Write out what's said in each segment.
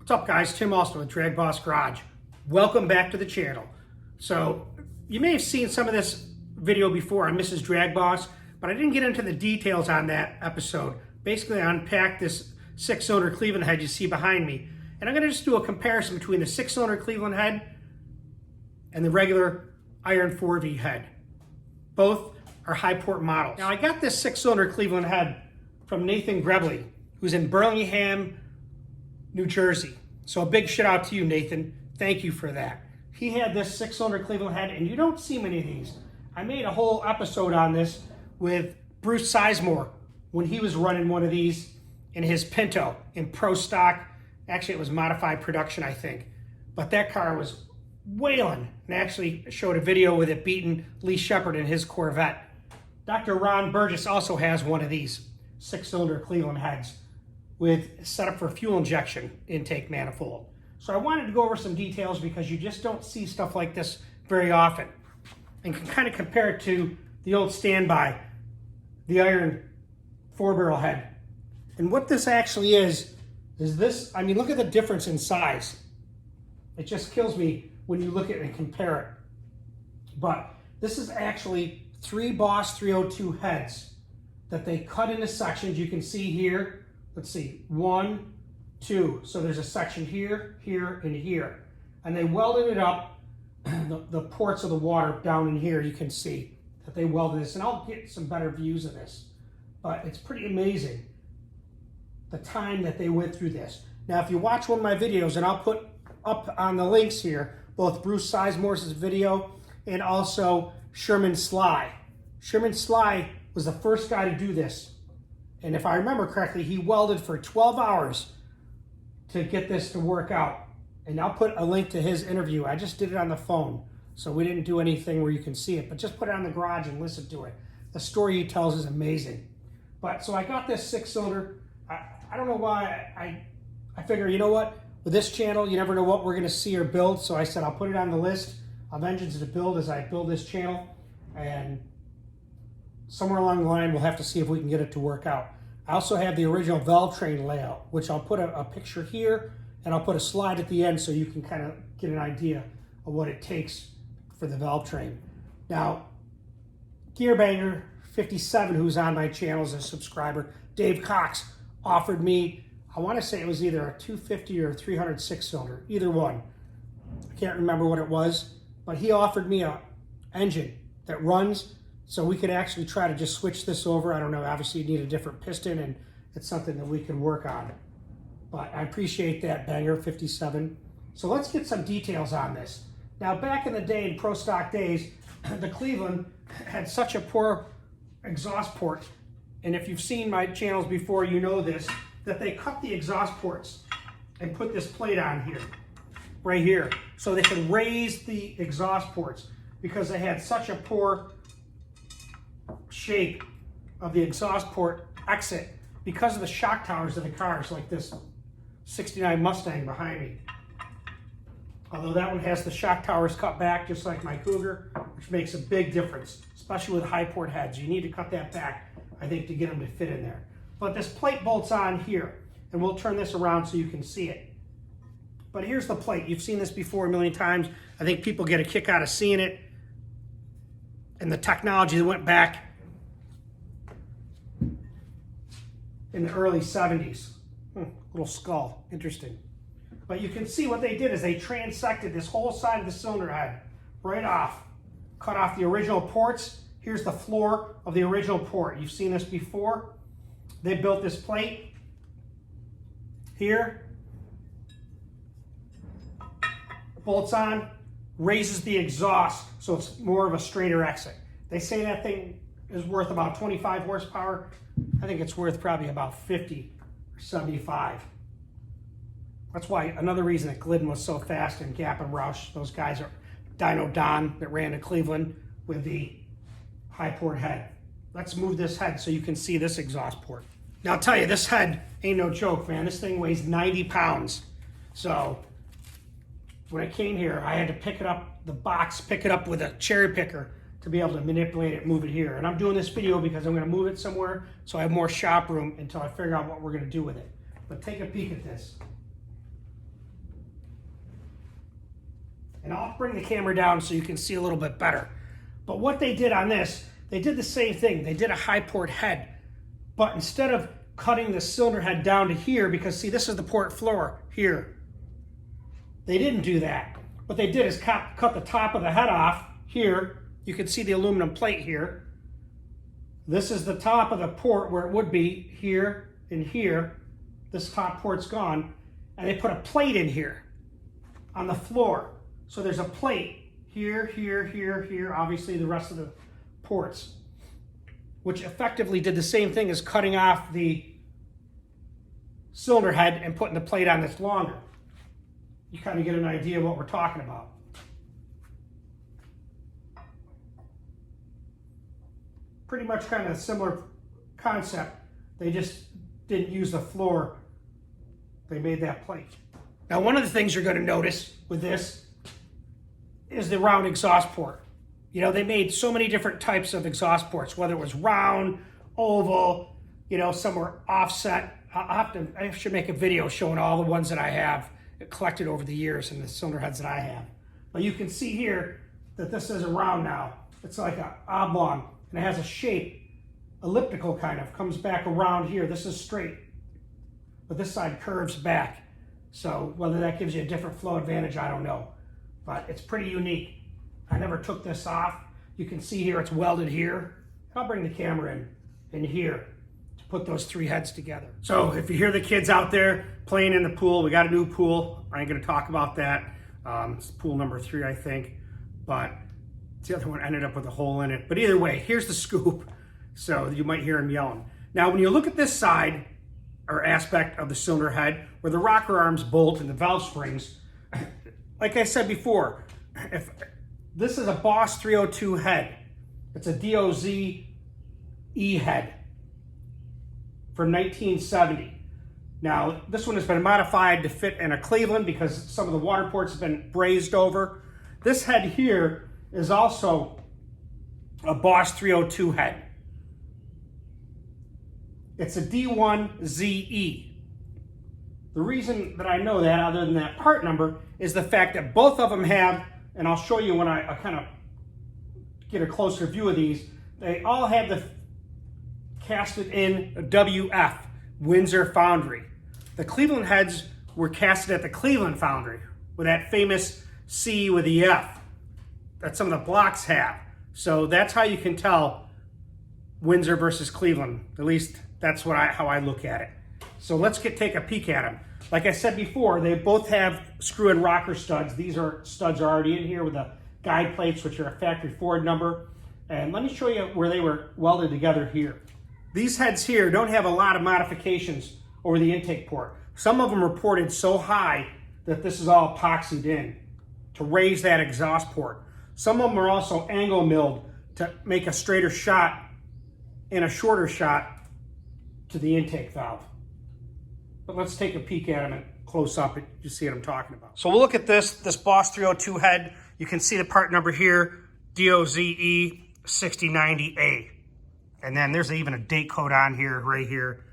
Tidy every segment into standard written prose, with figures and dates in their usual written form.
What's up, guys? Tim Alston with DragBoss Garage. Welcome back to the channel. So you may have seen some of this video before on Mrs. DragBoss, but I didn't get into the details on that episode. Basically, I unpacked this 6-cylinder Cleveland head you see behind me, and I'm going to just do a comparison between the 6-cylinder Cleveland head and the regular iron 4V head. Both are high port models. Now, I got this 6-cylinder Cleveland head from Nathan Grobelhy, who's in Burlington, New Jersey. So a big shout out to you, Nathan. Thank you for that. He had this 6-cylinder Cleveland head, and you don't see many of these. I made a whole episode on this with Bruce Sizemore when he was running one of these in his Pinto in pro stock. Actually, it was modified production, I think. But that car was wailing, and actually showed a video with it beating Lee Shepard in his Corvette. Dr. Ron Burgess also has one of these 6-cylinder Cleveland heads with setup for fuel injection intake manifold. So I wanted to go over some details because you just don't see stuff like this very often, and can kind of compare it to the old standby, the iron 4-barrel head. And what this actually is this, I mean, look at the difference in size. It just kills me when you look at it and compare it. But this is actually 3 Boss 302 heads that they cut into sections. You can see here, let's see, 1, 2. So there's a section here, here, and here. And they welded it up, the ports of the water down in here, you can see that they welded this. And I'll get some better views of this. But it's pretty amazing the time that they went through this. Now, if you watch one of my videos, and I'll put up on the links here, both Bruce Sizemore's video and also Sherman Sligh. Sherman Sligh was the first guy to do this. And if I remember correctly, he welded for 12 hours to get this to work out. And I'll put a link to his interview. I just did it on the phone, so we didn't do anything where you can see it, but just put it on the garage and listen to it. The story he tells is amazing. But so I got this 6-cylinder. I don't know why. I figure, you know what? With this channel, you never know what we're going to see or build. So I said I'll put it on the list of engines to build as I build this channel. And somewhere along the line, we'll have to see if we can get it to work out. I also have the original valve train layout, which I'll put a picture here, and I'll put a slide at the end so you can kind of get an idea of what it takes for the valve train. Now, Gearbanger 57, who's on my channel as a subscriber, Dave Cox, offered me, I want to say it was either a 250 or a 300 6-cylinder, either one. I can't remember what it was, but he offered me a engine that runs so we could actually try to just switch this over. I don't know, obviously you need a different piston, and it's something that we can work on. But I appreciate that, Banger 57. So let's get some details on this. Now, back in the day, in pro stock days, the Cleveland had such a poor exhaust port, and if you've seen my channels before, you know this, that they cut the exhaust ports and put this plate on here, right here, so they could raise the exhaust ports because they had such a poor shape of the exhaust port exit because of the shock towers of the cars, like this 69 Mustang behind me. Although that one has the shock towers cut back just like my Cougar, which makes a big difference, especially with high port heads. You need to cut that back, I think, to get them to fit in there. But this plate bolts on here, and we'll turn this around so you can see it. But here's the plate. You've seen this before a million times. I think people get a kick out of seeing it. And the technology that went back in the early 70s. Little skull, interesting. But you can see what they did is they transected this whole side of the cylinder head right off. Cut off the original ports. Here's the floor of the original port. You've seen this before. They built this plate here. Bolts on, raises the exhaust so it's more of a straighter exit. They say that thing is worth about 25 horsepower. I think it's worth probably about 50 or 75. That's why another reason that Glidden was so fast in Gapp and Roush. Those guys are Dino Don that ran to Cleveland with the high port head. Let's move this head so you can see this exhaust port. Now I'll tell you, this head ain't no joke, man. This thing weighs 90 pounds. So when I came here, I had to pick it up, the box, pick it up with a cherry picker to be able to manipulate it, move it here. And I'm doing this video because I'm going to move it somewhere so I have more shop room until I figure out what we're going to do with it. But take a peek at this. And I'll bring the camera down so you can see a little bit better. But what they did on this, they did the same thing. They did a high port head, but instead of cutting the cylinder head down to here, because see, this is the port floor here. They didn't do that. What they did is cut the top of the head off here. You can see the aluminum plate here. This is the top of the port where it would be here and here. This top port's gone. And they put a plate in here on the floor. So there's a plate here, here, here, here, obviously the rest of the ports, which effectively did the same thing as cutting off the cylinder head and putting the plate on that's longer. You kind of get an idea of what we're talking about. Pretty much kind of a similar concept. They just didn't use the floor. They made that plate. Now, one of the things you're going to notice with this is the round exhaust port. You know, they made so many different types of exhaust ports, whether it was round, oval, you know, some were offset. I should make a video showing all the ones that I have collected over the years and the cylinder heads that I have. But you can see here that this is a round now. It's like an oblong, and it has a shape, elliptical kind of, comes back around here. This is straight, but this side curves back. So whether that gives you a different flow advantage, I don't know. But it's pretty unique. I never took this off. You can see here it's welded here. I'll bring the camera in here to put those three heads together. So if you hear the kids out there playing in the pool, we got a new pool. I ain't gonna talk about that. It's pool number 3, I think. But the other one ended up with a hole in it. But either way, here's the scoop. So you might hear him yelling. Now, when you look at this side or aspect of the cylinder head where the rocker arms bolt and the valve springs, like I said before, if this is a Boss 302 head, it's a DOZE head from 1970. Now, this one has been modified to fit in a Cleveland because some of the water ports have been brazed over. This head here is also a Boss 302 head. It's a D1ZE. The reason that I know that, other than that part number, is the fact that both of them have, and I'll show you when I kind of get a closer view of these, they all have the casted in WF, Windsor Foundry. The Cleveland heads were casted at the Cleveland Foundry with that famous C with the F that some of the blocks have. So that's how you can tell Windsor versus Cleveland. At least that's how I look at it. So let's take a peek at them. Like I said before, they both have screw-in rocker studs. These studs are already in here with the guide plates, which are a factory Ford number. And let me show you where they were welded together here. These heads here don't have a lot of modifications over the intake port. Some of them are ported so high that this is all epoxied in to raise that exhaust port. Some of them are also angle milled to make a straighter shot and a shorter shot to the intake valve. But let's take a peek at them close up and you see what I'm talking about. So we'll look at this Boss 302 head. You can see the part number here, DOZE-6090A. And then there's even a date code on here, right here.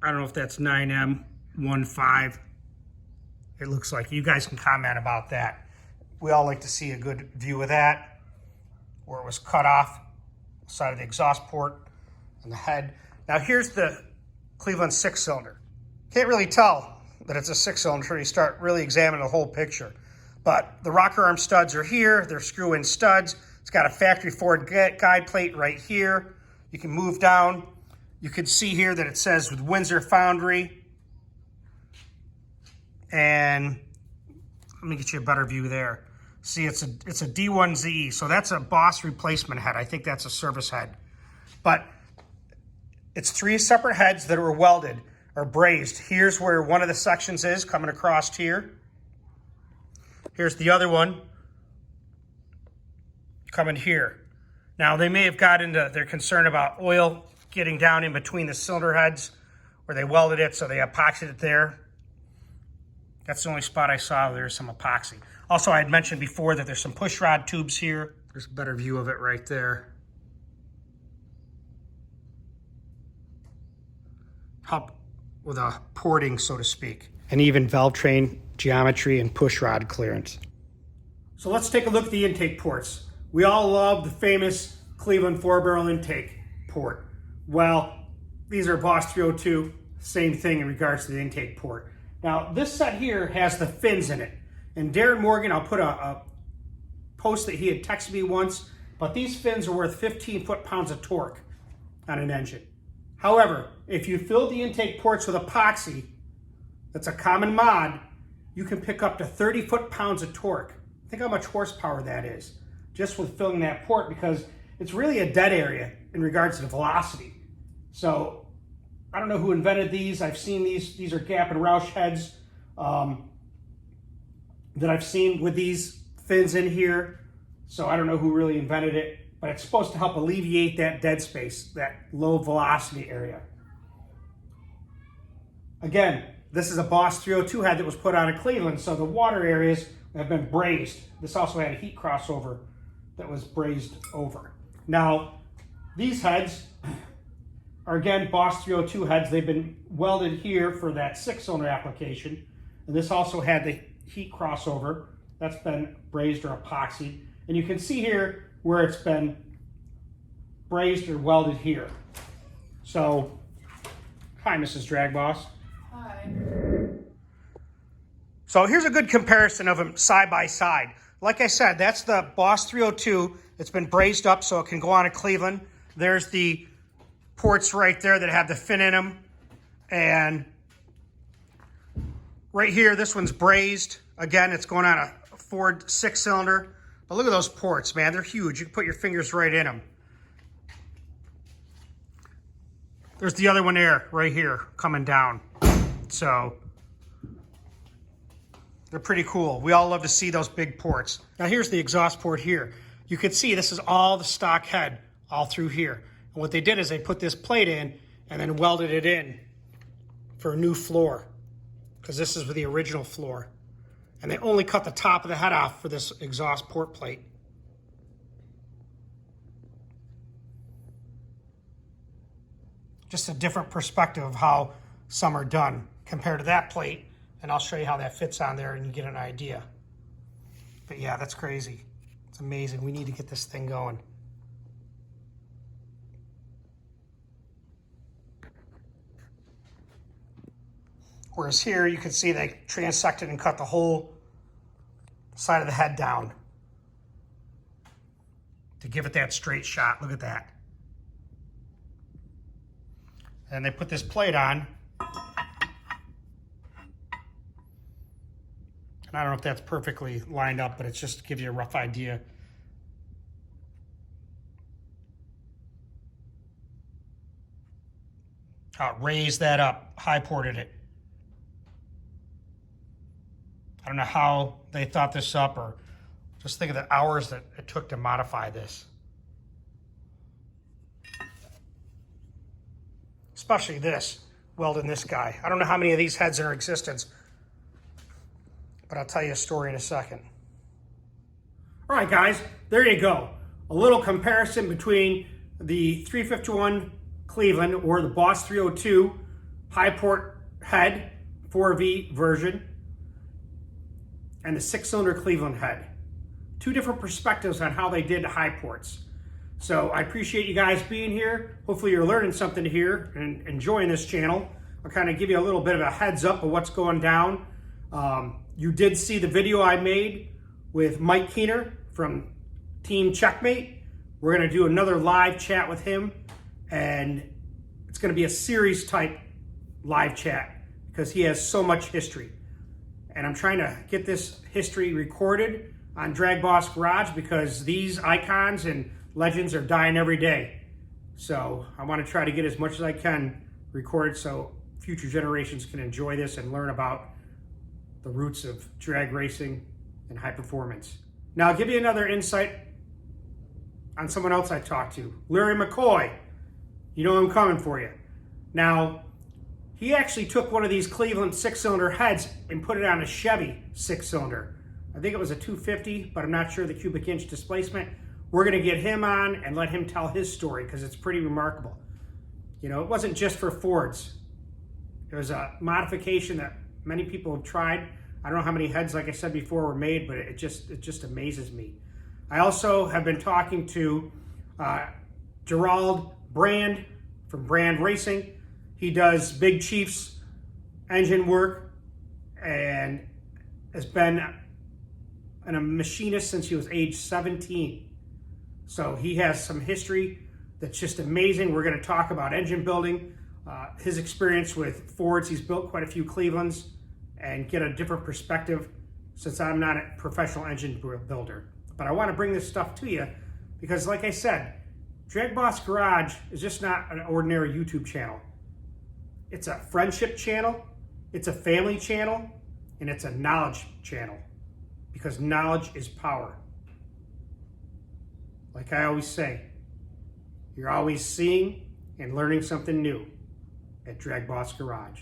I don't know if that's 9M15. It looks like. You guys can comment about that. We all like to see a good view of that, where it was cut off, side of the exhaust port and the head. Now here's the Cleveland 6-cylinder. Can't really tell that it's a 6-cylinder until you start really examining the whole picture. But the rocker arm studs are here. They're screw-in studs. It's got a factory Ford guide plate right here. You can move down. You can see here that it says with Windsor Foundry. And let me get you a better view there. See, it's a D1ZE, so that's a Boss replacement head. I think that's a service head. But it's 3 separate heads that were welded or brazed. Here's where one of the sections is, coming across here. Here's the other one coming here. Now, they may have got into their concern about oil getting down in between the cylinder heads where they welded it, so they epoxied it there. That's the only spot I saw where there's some epoxy. Also, I had mentioned before that there's some push rod tubes here. There's a better view of it right there. Help with a porting, so to speak. and even valve train geometry and push rod clearance. So let's take a look at the intake ports. We all love the famous Cleveland 4-barrel intake port. Well, these are Boss 302, same thing in regards to the intake port. Now, this set here has the fins in it. And Darren Morgan, I'll put a post that he had texted me once, but these fins are worth 15 foot-pounds of torque on an engine. However, if you fill the intake ports with epoxy, that's a common mod, you can pick up to 30 foot-pounds of torque. Think how much horsepower that is, just with filling that port, because it's really a dead area in regards to the velocity. So, I don't know who invented these. I've seen these. These are Gapp and Roush heads that I've seen with these fins in here. So I don't know who really invented it, but it's supposed to help alleviate that dead space, that low velocity area. Again, this is a Boss 302 head that was put on in Cleveland, so the water areas have been brazed. This also had a heat crossover that was brazed over. Now, these heads are again Boss 302 heads. They've been welded here for that 6-cylinder application. And this also had the heat crossover. That's been brazed or epoxy. And you can see here where it's been brazed or welded here. So, hi, Mrs. DragBoss. Hi. So here's a good comparison of them side by side. Like I said, that's the Boss 302. It's been brazed up so it can go on a Cleveland. There's the ports right there that have the fin in them. And right here, this one's brazed. Again, it's going on a Ford 6-cylinder. But look at those ports, man. They're huge. You can put your fingers right in them. There's the other one there, right here, coming down. So, they're pretty cool. We all love to see those big ports. Now, here's the exhaust port here. You can see this is all the stock head all through here. And what they did is they put this plate in and then welded it in for a new floor, because this is the original floor. And they only cut the top of the head off for this exhaust port plate. Just a different perspective of how some are done compared to that plate. And I'll show you how that fits on there and you get an idea. But yeah, that's crazy. It's amazing. We need to get this thing going. Whereas here, you can see they transected and cut the whole side of the head down to give it that straight shot. Look at that. And they put this plate on. And I don't know if that's perfectly lined up, but it's just to give you a rough idea. How it raised that up, high ported it. I don't know how they thought this up, or just think of the hours that it took to modify this. Especially this, welding this guy. I don't know how many of these heads are in existence, but I'll tell you a story in a second. All right, guys, there you go. A little comparison between the 351 Cleveland, or the Boss 302 high port head 4V version, and the 6-cylinder Cleveland head. Two different perspectives on how they did the high ports. So I appreciate you guys being here. Hopefully you're learning something here and enjoying this channel. I'll kind of give you a little bit of a heads up of what's going down. You did see the video I made with Mike Keener from Team Checkmate. We're going to do another live chat with him, and it's going to be a series type live chat because he has so much history. And I'm trying to get this history recorded on DragBoss Garage because these icons and legends are dying every day. So I want to try to get as much as I can recorded so future generations can enjoy this and learn about the roots of drag racing and high performance. Now I'll give you another insight on someone else I talked to, Larry McCoy. You know I'm coming for you. Now, he actually took one of these Cleveland 6-cylinder heads and put it on a Chevy 6-cylinder. I think it was a 250, but I'm not sure the cubic inch displacement. We're going to get him on and let him tell his story because it's pretty remarkable. You know, it wasn't just for Fords. It was a modification that many people have tried. I don't know how many heads, like I said before, were made, but it just amazes me. I also have been talking to Gerald Brand from Brand Racing. He does Big Chief's engine work and has been a machinist since he was age 17. So he has some history that's just amazing. We're going to talk about engine building, his experience with Fords. He's built quite a few Clevelands, and get a different perspective since I'm not a professional engine builder. But I want to bring this stuff to you because, like I said, DragBoss Garage is just not an ordinary YouTube channel. It's a friendship channel, it's a family channel, and it's a knowledge channel, because knowledge is power. Like I always say, you're always seeing and learning something new at DragBoss Garage.